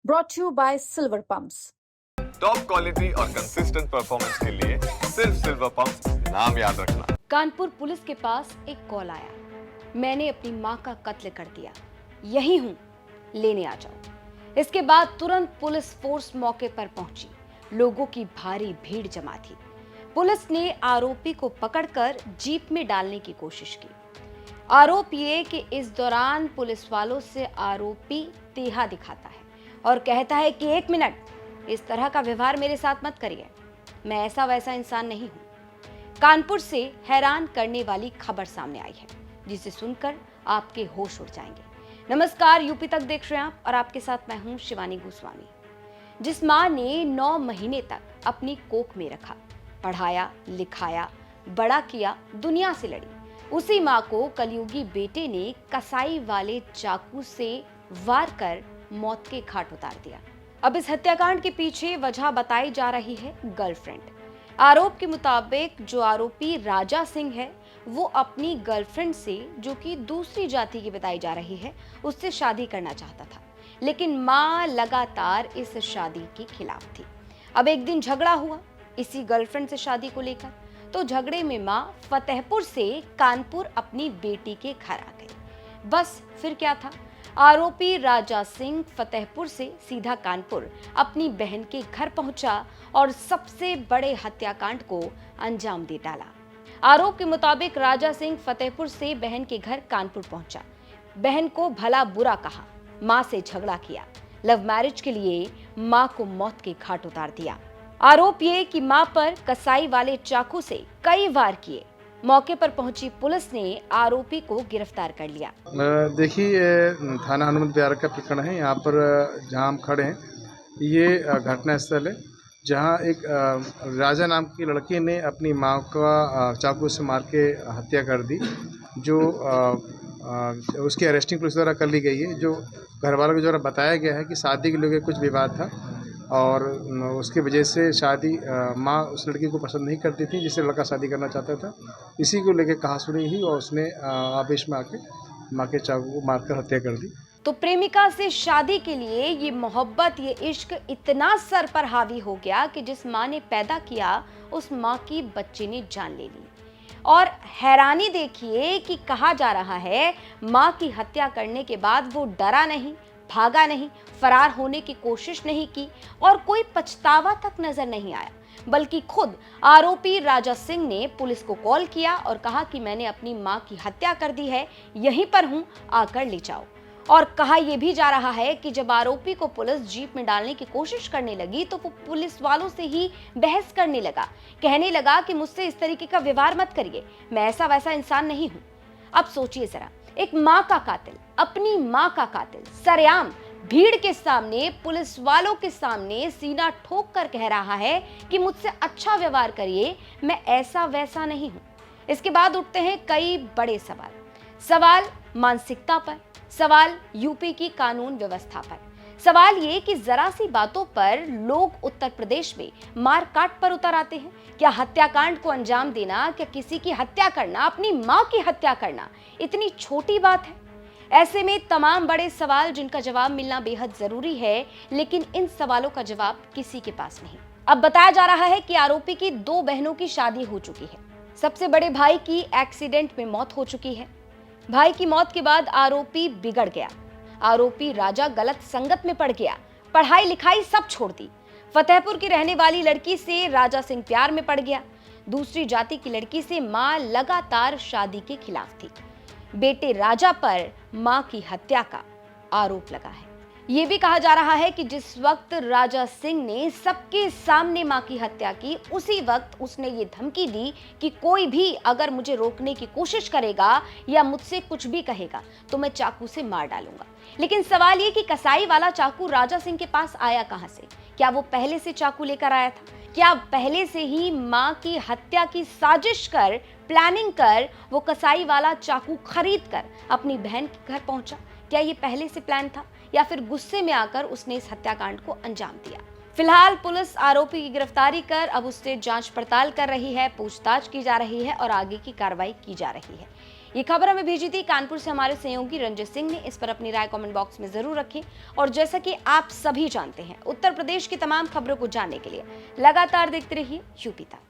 brought to you by Silver Pumps. Top quality और consistent performance के लिए सिर्फ सिल्वर पंप नाम याद रखना। कानपुर पुलिस के पास एक कॉल आया, मैंने अपनी मां का कत्ल कर दिया, यही हूं, लेने आ जाओ। इसके बाद तुरंत पुलिस फोर्स मौके पर पहुंची। लोगों की भारी भीड़ जमा थी। पुलिस ने आरोपी को पकड़कर जीप में डालने की कोशिश की। आरोप ये कि इस दौरान पुलिस वालों से आरोपी तेहा दिखाता है और कहता है कि 1 मिनट, इस तरह का व्यवहार मेरे साथ मत करिए, मैं ऐसा वैसा इंसान नहीं हूं। कानपुर से हैरान करने वाली खबर सामने आई है, जिसे सुनकर आपके होश उड़ जाएंगे। नमस्कार, यूपी तक देख रहे हैं आप और आपके साथ मैं हूं शिवानी गोस्वामी। जिस मां ने 9 महीने तक अपनी कोख में रखा, पढ़ाया, लिखाया, बड़ा किया, दुनिया से लड़ी, उसी मां को कलयुगी बेटे ने कसाई वाले चाकू से वार कर मौत के घाट उतार दिया। अब इस हत्याकांड के पीछे वजह बताई जा रही है गर्लफ्रेंड। आरोप के मुताबिक जो आरोपी राजा सिंह है, वो अपनी गर्लफ्रेंड से, जो कि दूसरी जाति की बताई जा रही है, उससे शादी करना चाहता था, लेकिन मां लगातार इस शादी के खिलाफ थी। अब एक दिन झगड़ा हुआ इसी गर्लफ्रेंड से शादी को लेकर, तो झगड़े में मां फतेहपुर से कानपुर अपनी बेटी के घर आ गई। बस फिर क्या था, आरोपी राजा सिंह फतेहपुर से सीधा कानपुर अपनी बहन के घर पहुंचा और सबसे बड़े हत्याकांड को अंजाम दे डाला। आरोप के मुताबिक राजा सिंह फतेहपुर से बहन के घर कानपुर पहुंचा, बहन को भला बुरा कहा, मां से झगड़ा किया, लव मैरिज के लिए मां को मौत के घाट उतार दिया। आरोप ये कि मां पर कसाई वाले चाकू से कई वार किए। मौके पर पहुंची पुलिस ने आरोपी को गिरफ्तार कर लिया। देखिए, थाना हनुमंत विहार का प्रकरण है। यहाँ पर जहाँ हम खड़े हैं, ये घटना स्थल है जहाँ एक राजा नाम की लड़की ने अपनी माँ का चाकू से मार के हत्या कर दी, जो उसकी अरेस्टिंग पुलिस द्वारा कर ली गई है। जो घर वालों के द्वारा बताया गया है कि शादी के लेकर कुछ विवाद था और उसकी वजह से शादी माँ उस लड़की को पसंद नहीं करती थी जिससे लड़का शादी करना चाहता था। इसी को लेकर कहासुनी हुई और उसने आवेश में आके माँ के चाकू को मारकर हत्या कर दी। तो प्रेमिका से शादी के लिए ये मोहब्बत, ये इश्क इतना सर पर हावी हो गया कि जिस माँ ने पैदा किया, उस माँ की बच्चे ने जान ले ली। और हैरानी देखिए कि कहा जा रहा है माँ की हत्या करने के बाद वो डरा नहीं, भागा नहीं, फरार होने की कोशिश नहीं की और कोई पछतावा तक नजर नहीं आया, बल्कि खुद आरोपी राजा सिंह ने पुलिस को कॉल किया और कहा कि मैंने अपनी मां की हत्या कर दी है, यहीं पर हूं, आकर ले जाओ। और कहा यह भी जा रहा है कि जब आरोपी को पुलिस जीप में डालने की कोशिश करने लगी तो वो पुलिस वालों से ही बहस करने लगा, कहने लगा कि मुझसे इस तरीके का व्यवहार मत करिए, मैं ऐसा वैसा इंसान नहीं हूं। अब सोचिए जरा, एक माँ का कातिल, अपनी माँ का कातिल सरेआम भीड़ के सामने, पुलिस वालों के सामने सीना ठोक कर कह रहा है कि मुझसे अच्छा व्यवहार करिए, मैं ऐसा वैसा नहीं हूं। इसके बाद उठते हैं कई बड़े सवाल मानसिकता पर, सवाल यूपी की कानून व्यवस्था पर, सवाल ये कि जरा सी बातों पर लोग उत्तर प्रदेश में मारकाट पर उतर आते हैं। क्या हत्याकांड को अंजाम देना, क्या किसी की हत्या करना, अपनी मां की हत्या करना इतनी छोटी बात है? ऐसे में तमाम बड़े सवाल जिनका जवाब मिलना बेहद जरूरी है, लेकिन इन सवालों का जवाब किसी के पास नहीं। अब बताया जा रहा है कि आरोपी की 2 बहनों की शादी हो चुकी है। सबसे बड़े भाई की एक्सीडेंट में मौत हो चुकी है। भाई की मौत के बाद आरोपी बिगड़ गया। आरोपी राजा गलत संगत में पड़ गया, पढ़ाई लिखाई सब छोड़ दी। फतेहपुर की रहने वाली लड़की से राजा सिंह प्यार में पड़ गया। दूसरी जाति की लड़की से मां लगातार शादी के खिलाफ थी। बेटे राजा पर मां की हत्या का आरोप लगा है। ये भी कहा जा रहा है कि जिस वक्त राजा सिंह ने सबके सामने मां की हत्या की, उसी वक्त उसने ये धमकी दी कि कोई भी अगर मुझे रोकने की कोशिश करेगा या मुझसे कुछ भी कहेगा तो मैं चाकू से मार डालूंगा। लेकिन सवाल ये कि कसाई वाला चाकू राजा सिंह के पास आया कहां से? क्या वो पहले से चाकू लेकर आया था? क्या पहले से ही मां की हत्या की साजिश कर, प्लानिंग कर, वो कसाई वाला चाकू खरीद कर अपनी बहन के घर पहुंचा? क्या ये पहले से प्लान था या फिर गुस्से में आकर उसने इस हत्याकांड को अंजाम दिया? फिलहाल पुलिस आरोपी की गिरफ्तारी कर अब उससे जांच पड़ताल कर रही है, पूछताछ की जा रही है और आगे की कार्रवाई की जा रही है। ये खबर हमें भेजी थी कानपुर से हमारे सहयोगी रंजित सिंह ने। इस पर अपनी राय कमेंट बॉक्स में जरूर रखें। और जैसा कि आप सभी जानते हैं, उत्तर प्रदेश की तमाम खबरों को जानने के लिए लगातार देखते रहिए यूपी तक।